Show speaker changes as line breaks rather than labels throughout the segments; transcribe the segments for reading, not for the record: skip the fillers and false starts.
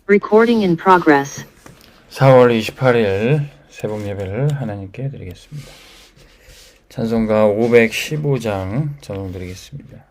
Recording in progress.
4월 28일 새벽 예배를 하나님께 드리겠습니다. 찬송가 515장 전송드리겠습니다.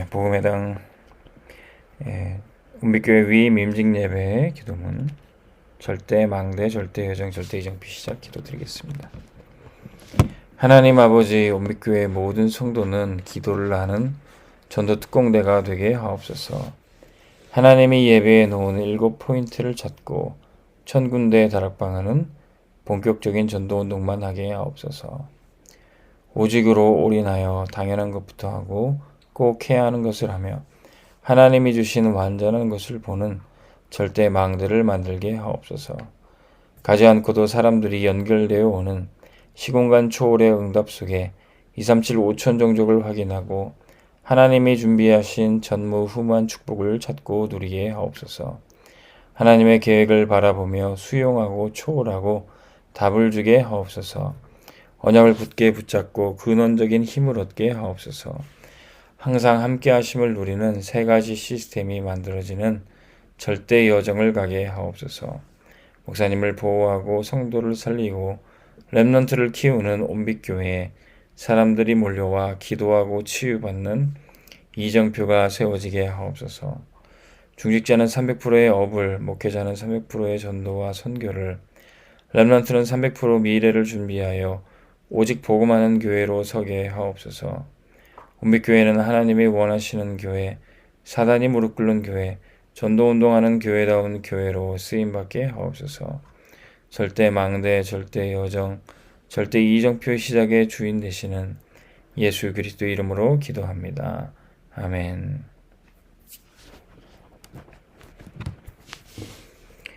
복음의당 은빛교회 위임 임직 예배 기도문 절대 망대 절대 여정 절대 이정 비시작 기도드리겠습니다. 하나님 아버지, 은빛교회 모든 성도는 기도를 하는 전도 특공대가 되게 하옵소서. 하나님이 예배에 놓은 7포인트를 찾고 1000군데 다락방하는 본격적인 전도운동만 하게 하옵소서. 오직으로 올인하여 당연한 것부터 하고 꼭 해야 하는 것을 하며 하나님이 주신 완전한 것을 보는 절대 망대를 만들게 하옵소서. 가지 않고도 사람들이 연결되어 오는 시공간 초월의 응답 속에 237 5천 종족을 확인하고 하나님이 준비하신 전무후무한 축복을 찾고 누리게 하옵소서. 하나님의 계획을 바라보며 수용하고 초월하고 답을 주게 하옵소서. 언약을 굳게 붙잡고 근원적인 힘을 얻게 하옵소서. 항상 함께 하심을 누리는 세 가지 시스템이 만들어지는 절대 여정을 가게 하옵소서. 목사님을 보호하고 성도를 살리고 렘넌트를 키우는 온빛교회에 사람들이 몰려와 기도하고 치유받는 이정표가 세워지게 하옵소서. 중직자는 300%의 업을, 목회자는 300%의 전도와 선교를, 렘넌트는 300% 미래를 준비하여 오직 복음하는 교회로 서게 하옵소서. 온빛교회는 하나님이 원하시는 교회, 사단이 무릎 꿇는 교회, 전도운동하는 교회다운 교회로 쓰임받게 하옵소서. 절대 망대, 절대 여정, 절대 이정표의 시작의 주인 되시는 예수 그리스도 이름으로 기도합니다. 아멘.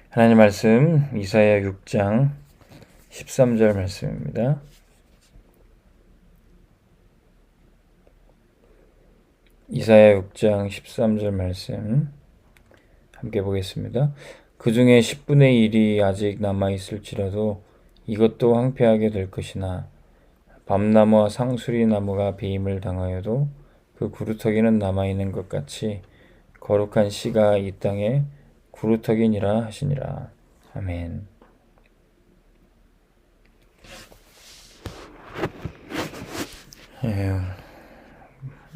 하나님 말씀 이사야 6장 13절 말씀입니다. 이사야 6장 13절 말씀 함께 보겠습니다. 그 중에 10분의 1이 아직 남아있을지라도 이것도 황폐하게 될 것이나 밤나무와 상수리나무가 배임을 당하여도 그 구루터기는 남아있는 것 같이 거룩한 씨가 이 땅에 구루터기니라 하시니라. 아멘.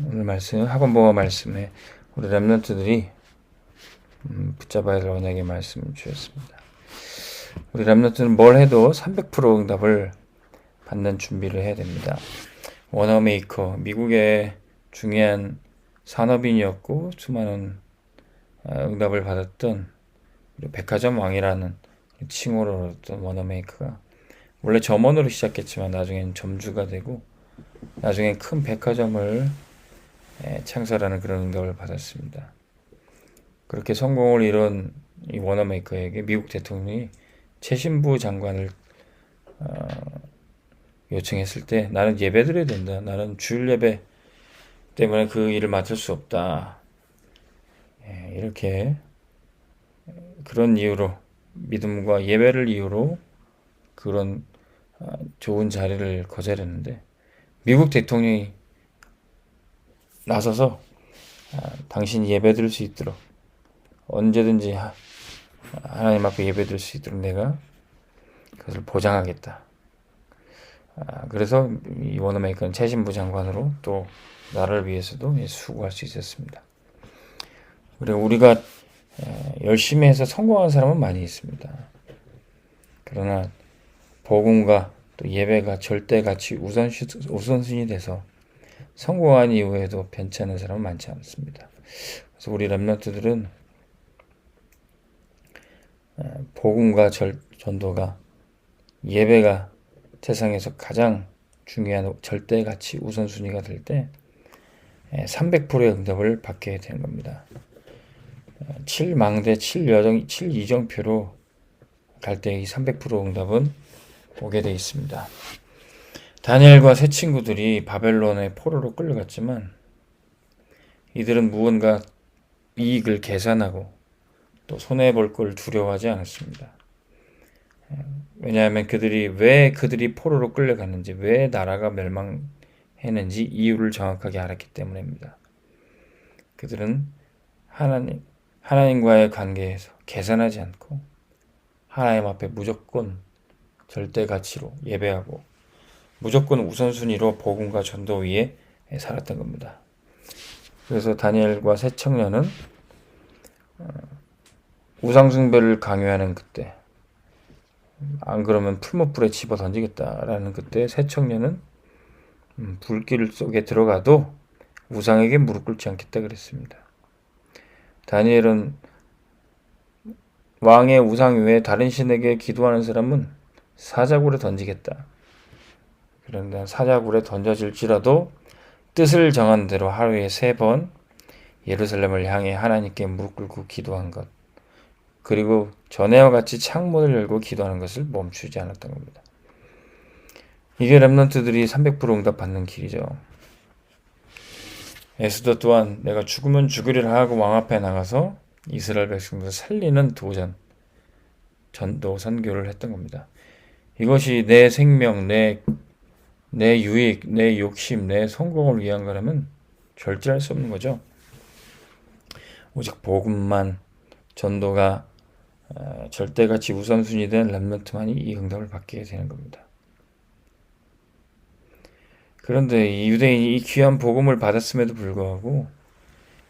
오늘 말씀 학원보화 말씀에 우리 렘넌트들이 붙잡아야 될 언약의 말씀을 주셨습니다. 우리 렘넌트는 뭘 해도 300% 응답을 받는 준비를 해야 됩니다. 워너메이커, 미국의 중요한 산업인이었고 수많은 응답을 받았던 백화점 왕이라는 칭호를 얻었던 워너메이커가 원래 점원으로 시작했지만 나중엔 점주가 되고 나중엔 큰 백화점을 창설하는 그런 응답을 받았습니다. 그렇게 성공을 이룬 이 워너메이커에게 미국 대통령이 최신부 장관을 요청했을 때 나는 예배드려야 된다. 나는 주일 예배 때문에 그 일을 맡을 수 없다. 이렇게 그런 이유로 믿음과 예배를 이유로 그런 좋은 자리를 거절했는데 미국 대통령이 나서서 당신이 예배드릴 수 있도록 언제든지 하나님 앞에 예배드릴 수 있도록 내가 그것을 보장하겠다. 그래서 이 워너메이커는 최신부 장관으로 또 나라를 위해서도 수고할 수 있었습니다. 그리고 우리가 열심히 해서 성공한 사람은 많이 있습니다. 그러나 복음과 또 예배가 절대같이 우선순위 돼서 성공한 이후에도 변치 않은 사람은 많지 않습니다. 그래서 우리 렘넌트들은 복음과 전도가 예배가 세상에서 가장 중요한 절대가치 우선순위가 될 때 300%의 응답을 받게 되는 겁니다. 7망대, 7여정, 7이정표로 갈 때 이 300% 응답은 오게 되어 있습니다. 다니엘과 세 친구들이 바벨론의 포로로 끌려갔지만 이들은 무언가 이익을 계산하고 또 손해볼 걸 두려워하지 않았습니다. 왜냐하면 왜 그들이 포로로 끌려갔는지, 왜 나라가 멸망했는지 이유를 정확하게 알았기 때문입니다. 그들은 하나님과의 관계에서 계산하지 않고 하나님 앞에 무조건 절대 가치로 예배하고 무조건 우선순위로 복음과 전도 위에 살았던 겁니다. 그래서 다니엘과 세 청년은 우상숭배를 강요하는 그때, 안 그러면 풀무불에 집어 던지겠다라는 그때 세 청년은 불길 속에 들어가도 우상에게 무릎 꿇지 않겠다 그랬습니다. 다니엘은 왕의 우상 외에 다른 신에게 기도하는 사람은 사자굴에 던지겠다. 그런데 사자굴에 던져질지라도 뜻을 정한 대로 하루에 3번 예루살렘을 향해 하나님께 무릎 꿇고 기도한 것, 그리고 전에와 같이 창문을 열고 기도하는 것을 멈추지 않았던 겁니다. 이게 렘넌트들이 300% 응답받는 길이죠. 에스더 또한 내가 죽으면 죽으리라 하고 왕 앞에 나가서 이스라엘 백성들을 살리는 도전, 전도, 선교를 했던 겁니다. 이것이 내 생명, 내 유익, 내 욕심, 내 성공을 위한 거라면 절제할 수 없는 거죠. 오직 복음만, 전도가 절대가치 우선순위 된 렘넌트만이 이 응답을 받게 되는 겁니다. 그런데 이 유대인이 이 귀한 복음을 받았음에도 불구하고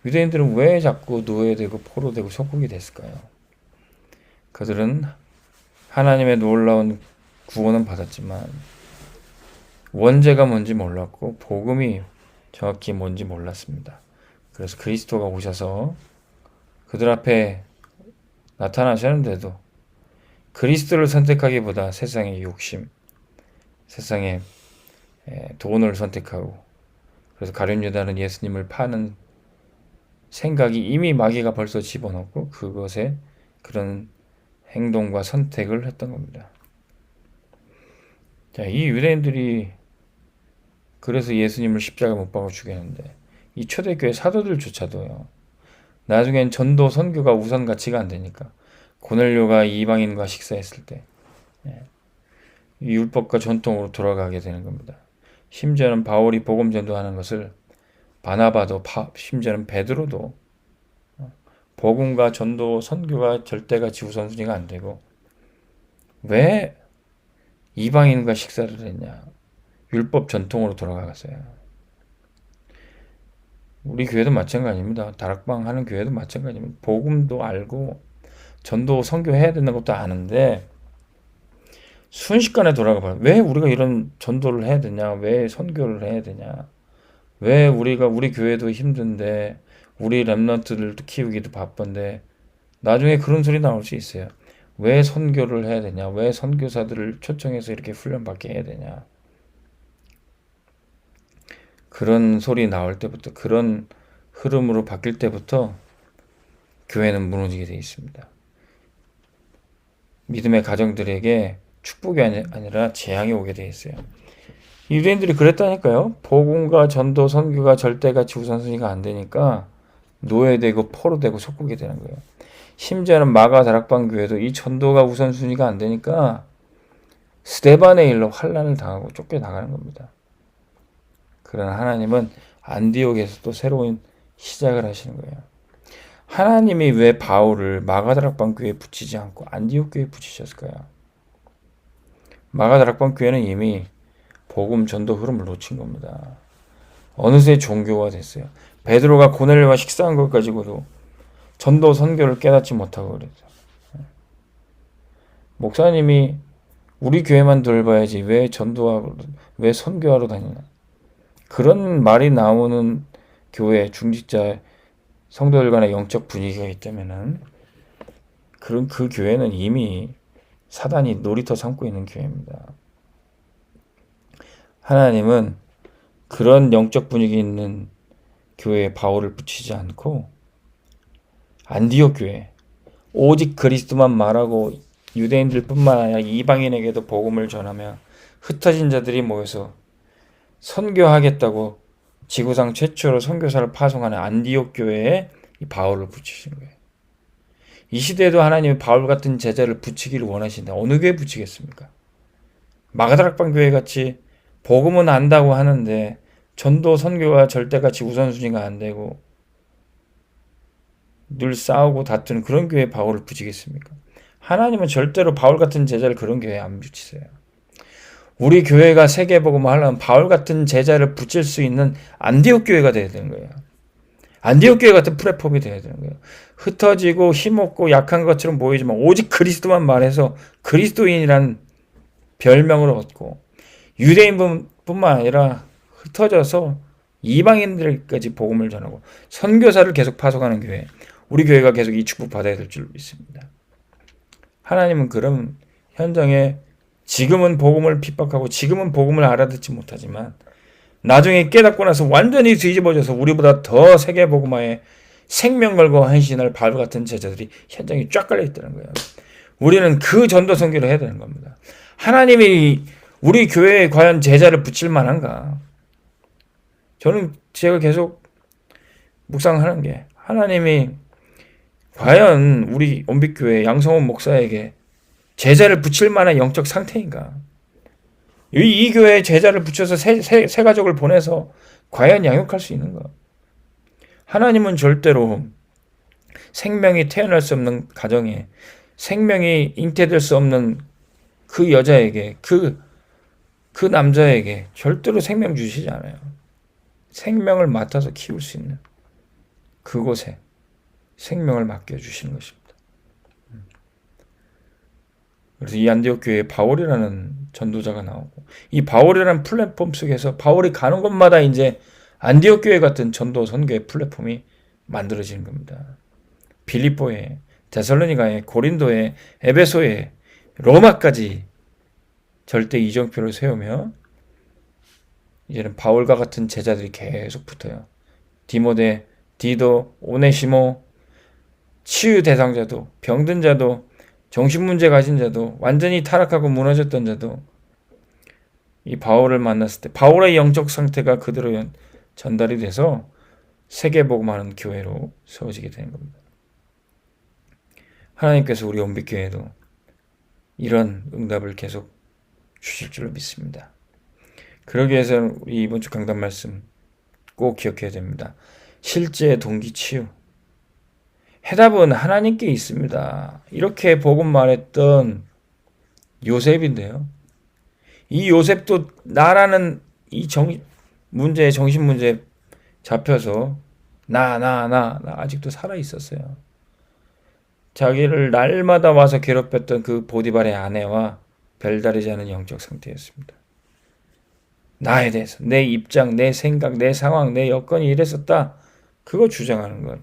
유대인들은 왜 자꾸 노예되고 포로되고 속국이 됐을까요? 그들은 하나님의 놀라운 구원은 받았지만 원죄가 뭔지 몰랐고 복음이 정확히 뭔지 몰랐습니다. 그래서 그리스도가 오셔서 그들 앞에 나타나셨는데도 그리스도를 선택하기보다 세상의 욕심, 세상의 돈을 선택하고, 그래서 가룟 유다는 예수님을 파는 생각이 이미 마귀가 벌써 집어넣고 그것에 그런 행동과 선택을 했던 겁니다. 자, 이 유대인들이 그래서 예수님을 십자가 못 박아 죽였는데 이 초대교회 사도들조차도요. 나중엔 전도 선교가 우선 가치가 안 되니까 고넬료가 이방인과 식사했을 때 율법과 전통으로 돌아가게 되는 겁니다. 심지어는 바울이 복음 전도하는 것을 바나바도 심지어는 베드로도 복음과 전도 선교가 절대가치 우선순위가 안 되고 왜 이방인과 식사를 했냐? 율법 전통으로 돌아가겠어요. 우리 교회도 마찬가지입니다. 다락방 하는 교회도 마찬가지입니다. 복음도 알고 전도 선교해야 되는 것도 아는데 순식간에 돌아가 봐요. 왜 우리가 이런 전도를 해야 되냐? 왜 선교를 해야 되냐? 왜 우리 교회도 힘든데 우리 렘넌트들도 키우기도 바쁜데 나중에 그런 소리 나올 수 있어요. 왜 선교를 해야 되냐? 왜 선교사들을 초청해서 이렇게 훈련받게 해야 되냐? 그런 소리 나올 때부터, 그런 흐름으로 바뀔 때부터 교회는 무너지게 되어 있습니다. 믿음의 가정들에게 축복이 아니라 재앙이 오게 되어 있어요. 유대인들이 그랬다니까요. 복음과 전도, 선교가 절대가치 우선순위가 안 되니까 노예되고 포로되고 속국이 되는 거예요. 심지어는 마가 다락방 교회도 이 전도가 우선순위가 안 되니까 스데반의 일로 환난을 당하고 쫓겨나가는 겁니다. 그러나 하나님은 안디옥에서 또 새로운 시작을 하시는 거예요. 하나님이 왜 바울을 마가 다락방 교회에 붙이지 않고 안디옥 교회에 붙이셨을까요? 마가 다락방 교회는 이미 복음 전도 흐름을 놓친 겁니다. 어느새 종교가 됐어요. 베드로가 고넬료와 식사한 것 가지고도 전도 선교를 깨닫지 못하고 그랬죠. 목사님이 우리 교회만 돌봐야지 왜 전도하고 왜 선교하러 다니나? 그런 말이 나오는 교회 중직자 성도들 간의 영적 분위기가 있다면은 그 교회는 이미 사단이 놀이터 삼고 있는 교회입니다. 하나님은 그런 영적 분위기 있는 교회에 바울을 붙이지 않고 안디옥 교회, 오직 그리스도만 말하고 유대인들뿐만 아니라 이방인에게도 복음을 전하며 흩어진 자들이 모여서 선교하겠다고 지구상 최초로 선교사를 파송하는 안디옥 교회에 이 바울을 붙이신 거예요. 이 시대에도 하나님이 바울 같은 제자를 붙이기를 원하신다. 어느 교회에 붙이겠습니까? 마가다락방 교회 같이 복음은 안다고 하는데 전도 선교가 절대같이 우선순위가 안 되고 늘 싸우고 다투는 그런 교회에 바울을 붙이겠습니까? 하나님은 절대로 바울 같은 제자를 그런 교회에 안 붙이세요. 우리 교회가 세계복음을 하려면 바울 같은 제자를 붙일 수 있는 안디옥 교회가 돼야 되는 거예요. 안디옥 교회 같은 플랫폼이 돼야 되는 거예요. 흩어지고 힘없고 약한 것처럼 보이지만 오직 그리스도만 말해서 그리스도인이란 별명을 얻고 유대인뿐만 아니라 흩어져서 이방인들까지 복음을 전하고 선교사를 계속 파송하는 교회, 우리 교회가 계속 이 축복 받아야 될 줄 믿습니다. 하나님은 그런 현장에 지금은 복음을 핍박하고 지금은 복음을 알아듣지 못하지만 나중에 깨닫고 나서 완전히 뒤집어져서 우리보다 더 세계 복음화에 생명 걸고 헌신할 바울 같은 제자들이 현장에 쫙 깔려 있다는 거예요. 우리는 그 전도 선교를 해야 되는 겁니다. 하나님이 우리 교회에 과연 제자를 붙일 만한가? 저는 제가 계속 묵상하는 게 하나님이 과연 우리 온빛교회 양성원 목사에게 제자를 붙일 만한 영적 상태인가? 이 교회에 제자를 붙여서 새 가족을 보내서 과연 양육할 수 있는가? 하나님은 절대로 생명이 태어날 수 없는 가정에, 생명이 잉태될 수 없는 그 여자에게, 그 남자에게 절대로 생명 주시지 않아요. 생명을 맡아서 키울 수 있는 그곳에 생명을 맡겨주시는 것입니다. 그래서 이 안디옥 교회에 바울이라는 전도자가 나오고, 이 바울이라는 플랫폼 속에서 바울이 가는 곳마다 이제 안디옥 교회 같은 전도 선교의 플랫폼이 만들어지는 겁니다. 빌립보에, 데살로니가에, 고린도에, 에베소에, 로마까지 절대 이정표를 세우며 이제는 바울과 같은 제자들이 계속 붙어요. 디모데, 디도, 오네시모, 치유 대상자도, 병든 자도, 정신문제 가진 자도, 완전히 타락하고 무너졌던 자도 이 바울을 만났을 때 바울의 영적 상태가 그대로 전달이 돼서 세계복음하는 교회로 세워지게 되는 겁니다. 하나님께서 우리 온빛교회에도 이런 응답을 계속 주실 줄로 믿습니다. 그러기 위해서는 우리 이번 주 강단 말씀 꼭 기억해야 됩니다. 실제 동기 치유. 해답은 하나님께 있습니다. 이렇게 복음 말했던 요셉인데요. 이 요셉도 나라는 이 정신 문제 잡혀서 나 아직도 살아 있었어요. 자기를 날마다 와서 괴롭혔던 그 보디발의 아내와 별다르지 않은 영적 상태였습니다. 나에 대해서 내 입장, 내 생각, 내 상황, 내 여건이 이랬었다. 그거 주장하는 것.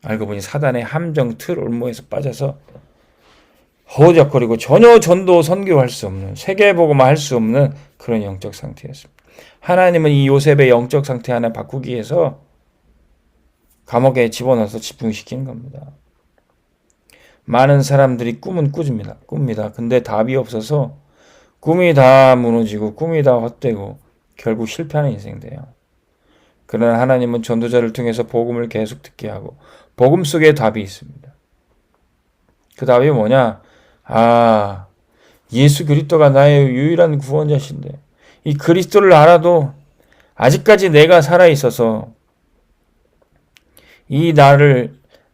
알고 보니 사단의 함정 틀 올무에서 빠져서 허우적거리고 전혀 전도 선교할 수 없는, 세계복음화 할 수 없는 그런 영적 상태였습니다. 하나님은 이 요셉의 영적 상태 하나 바꾸기 위해서 감옥에 집어넣어서 집중시키는 겁니다. 많은 사람들이 꿈은 꿉니다. 근데 답이 없어서 꿈이 다 무너지고 꿈이 다 헛되고 결국 실패하는 인생 돼요. 그러나 하나님은 전도자를 통해서 복음을 계속 듣게 하고 복음 속에 답이 있습니다. 그 답이 뭐냐? 예수 그리스도가 나의 유일한 구원자신데 이 그리스도를 알아도 아직까지 내가 살아있어서 이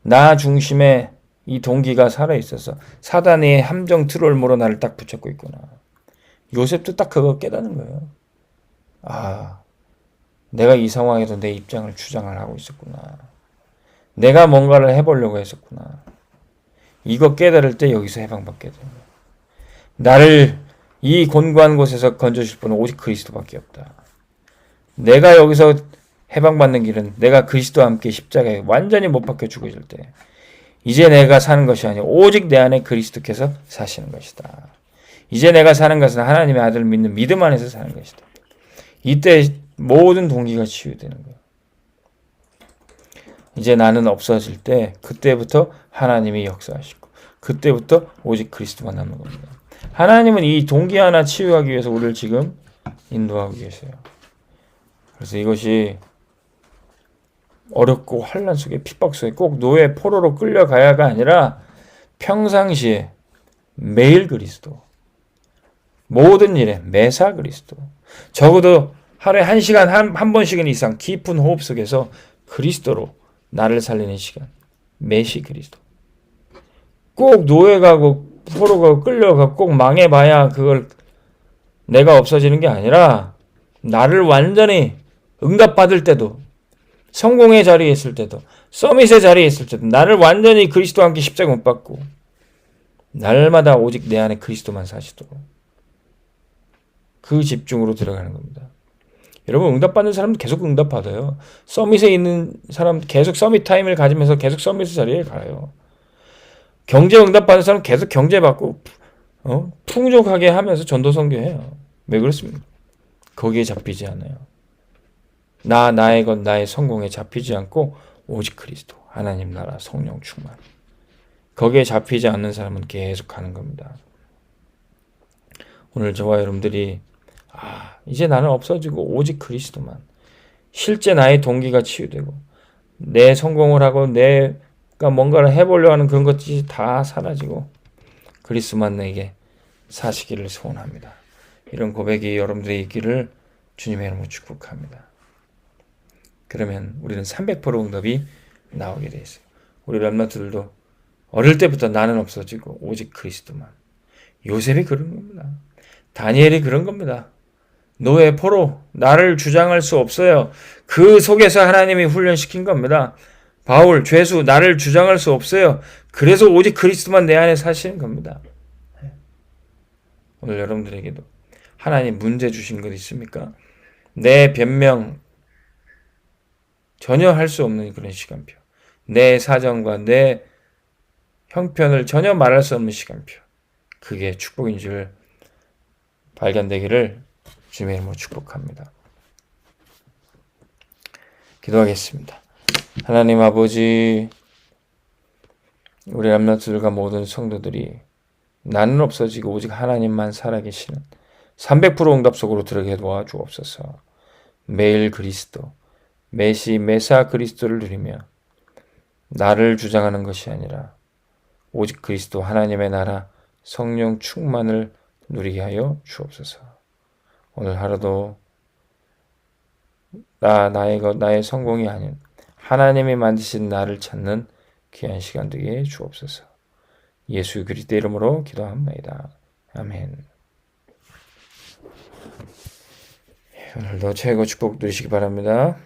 나 중심의 이 동기가 살아있어서 사단의 함정 트롤모로 나를 딱 붙잡고 있구나. 요셉도 딱 그거 깨닫는 거예요. 내가 이 상황에서 내 입장을 주장을 하고 있었구나. 내가 뭔가를 해보려고 했었구나. 이거 깨달을 때 여기서 해방받게 됩니다. 나를 이 곤고한 곳에서 건져줄 분은 오직 그리스도밖에 없다. 내가 여기서 해방받는 길은 내가 그리스도와 함께 십자가에 완전히 못 박혀 죽어질 때 이제 내가 사는 것이 아니라 오직 내 안에 그리스도께서 사시는 것이다. 이제 내가 사는 것은 하나님의 아들을 믿는 믿음 안에서 사는 것이다. 이때 모든 동기가 치유되는 거예요. 이제 나는 없어질 때 그때부터 하나님이 역사하시고 그때부터 오직 그리스도만 남는 겁니다. 하나님은 이 동기 하나 치유하기 위해서 우리를 지금 인도하고 계세요. 그래서 이것이 어렵고 환난 속에 핍박 속에 꼭 노예 포로로 끌려가야가 아니라 평상시에 매일 그리스도, 모든 일에 매사 그리스도, 적어도 하루에 1시간 한 번씩은 이상 깊은 호흡 속에서 그리스도로 나를 살리는 시간, 매시 그리스도. 꼭 노예가고 포로가 끌려가고 꼭 망해봐야 그걸 내가 없어지는 게 아니라 나를 완전히 응답받을 때도 성공의 자리에 있을 때도 서밋의 자리에 있을 때도 나를 완전히 그리스도와 함께 십자가 못 박고 날마다 오직 내 안에 그리스도만 사시도록 그 집중으로 들어가는 겁니다. 여러분 응답받는 사람은 계속 응답받아요. 서밋에 있는 사람 계속 서밋 타임을 가지면서 계속 서밋 자리에 가요. 경제 응답받는 사람 계속 경제 받고 풍족하게 하면서 전도 선교해요. 왜 그렇습니까? 거기에 잡히지 않아요. 나의 것 나의 성공에 잡히지 않고 오직 그리스도 하나님 나라 성령 충만 거기에 잡히지 않는 사람은 계속 가는 겁니다. 오늘 저와 여러분들이 이제 나는 없어지고 오직 그리스도만 실제 나의 동기가 치유되고 내 성공을 하고 내가 뭔가를 해보려고 하는 그런 것들이 다 사라지고 그리스도만 내게 사시기를 소원합니다. 이런 고백이 여러분들의 있기를 주님의 이름으로 축복합니다. 그러면 우리는 300% 응답이 나오게 돼 있어요. 우리 렘넌트들도 어릴 때부터 나는 없어지고 오직 그리스도만. 요셉이 그런 겁니다. 다니엘이 그런 겁니다. 노예 포로 나를 주장할 수 없어요. 그 속에서 하나님이 훈련시킨 겁니다. 바울 죄수 나를 주장할 수 없어요. 그래서 오직 그리스도만 내 안에 사시는 겁니다. 오늘 여러분들에게도 하나님 문제 주신 것 있습니까? 내 변명 전혀 할 수 없는 그런 시간표. 내 사정과 내 형편을 전혀 말할 수 없는 시간표. 그게 축복인 줄 발견되기를 주님의 이름으로 축복합니다. 기도하겠습니다. 하나님 아버지, 우리 렘넌트들과 모든 성도들이 나는 없어지고 오직 하나님만 살아계시는 300% 응답 속으로 들어가게 도와주옵소서. 매일 그리스도, 매시 매사 그리스도를 누리며 나를 주장하는 것이 아니라 오직 그리스도 하나님의 나라 성령 충만을 누리게 하여 주옵소서. 오늘 하루도 나의 성공이 아닌 하나님이 만드신 나를 찾는 귀한 시간 되게 해 주옵소서. 예수 그리스도 이름으로 기도합니다. 아멘. 오늘도 최고 축복 누리시기 바랍니다.